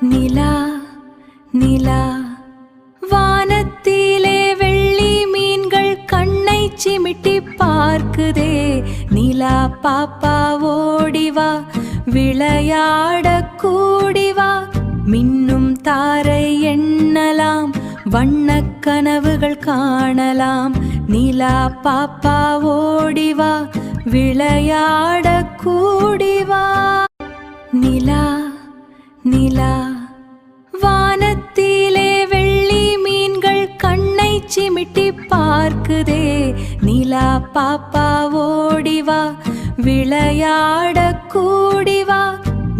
நிலா நிலா வானத்திலே வெள்ளி மீன்கள் கண்ணை சிமிட்டி பார்க்குதே. நிலா பாப்பா ஓடிவா விளையாட கூடிவா. மின்னும் தாரை எண்ணலாம் வண்ணக் கனவுகள் காணலாம். நிலா பாப்பா ஓடிவா விளையாட கூடிவா. நிலா நிலா வானத்திலே வெள்ளி மீன்கள் கண்ணை சிமிட்டி பார்க்குதே. நிலா பாப்பா ஓடிவா விளையாட கூடிவா.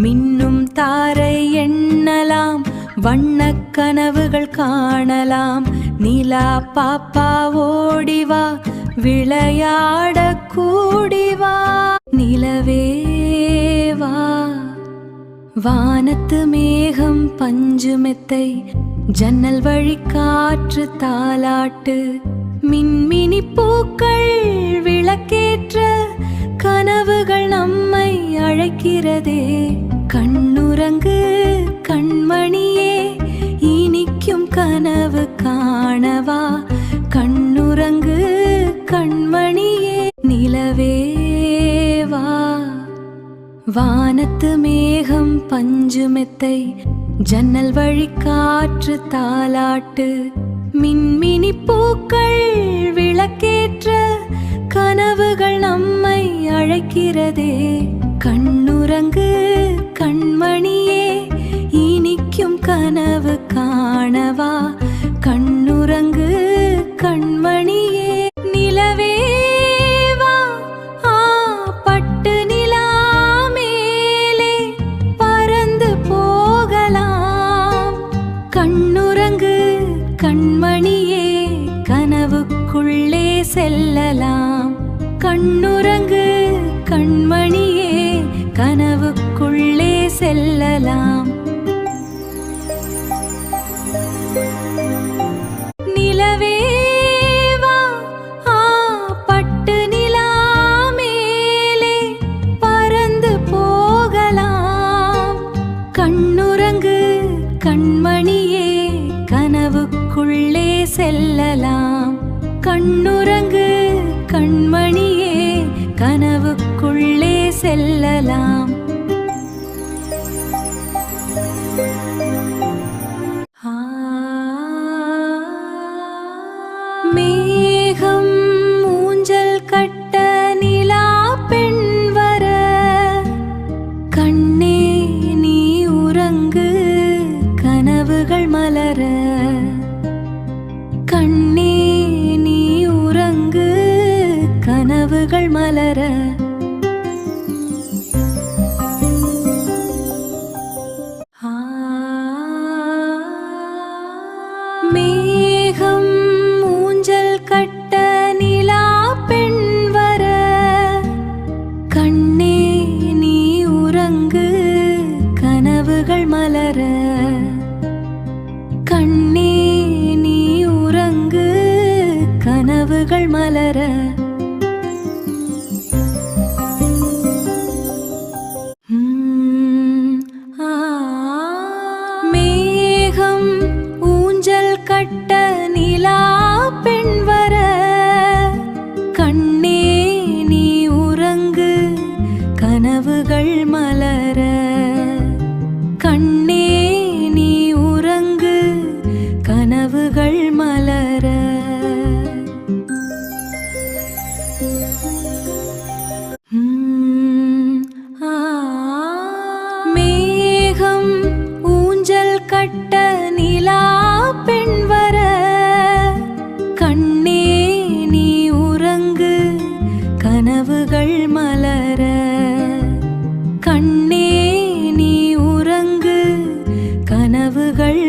மின்னும் தாரை எண்ணலாம் வண்ணக் கனவுகள் காணலாம். நிலா பாப்பா ஓடிவா விளையாட கூடிவா. நிலவேவா வானத்து மேகம் பஞ்சு மெத்தை ஜன்னல் வழி காற்று தாலாட்டு. மின்மினி பூக்கள் விளக்கேற்ற கனவுகள் நம்மை அழைக்கிறதே. கண்ணுறங்கு கண்மணியே இனிக்கும் கனவு காணவா. கண்ணுறங்கு கண்மணியே. நிலவேவா வானத்து மேகம் பஞ்சு மெத்தை ஜன்னல் வழி காற்று தாலாட்டு. மின்மினி பூக்கள் விளக்கேற்ற கனவுகள் நம்மை அழைக்கிறதே. கண்ணுறங்கு கண்மணியே இனிக்கும் கனவு காணவா. கண்ணுறங்கு கண்மணியே. நிலவேவா பட்டு நிலா மேலே பறந்து போகலாம். கண்ணுறங்கு கண்மணியே கனவுக்குள்ளே செல்லலாம். கண்ணுறங்கு கண்மணியே கனவுக்குள்ளே செல்லலாம். நிலவேவா பட்டு நிலா மேலே பறந்து போகலாம். கண்ணுறங்கு கண்மணியே கனவுக்குள்ளே செல்லலாம். கண்ணுறங்கு கண்மணியே கனவுக்குள்ளே செல்லலாம். மேகம் ஊஞ்சல் கட்ட நிலா பெண் வர. கண்ணே நீ உறங்கு கனவுகள் மலர. கண்ணே நீ உறங்கு கனவுகள் மலர. மேகம் ஊஞ்சல் கட்ட நிலா பெண் வர. கண்ணே நீ உறங்கு கனவுகள் மலர. கண்ணே நீ உறங்கு கனவுகள் மலர. மேகம் ஊஞ்சல் கட்ட நிலா பெண் வர. கண்ணே நீ உறங்கு கனவுகள் மலர. கண்ணே நீ உறங்கு கனவுகள் மலர. மேகம் ஊஞ்சல் கட்ட நிலா பெண் வர. கண்ணே நீ உறங்கு கனவுகள் மலர. கண்ணே நீ உறங்கு கனவுகள்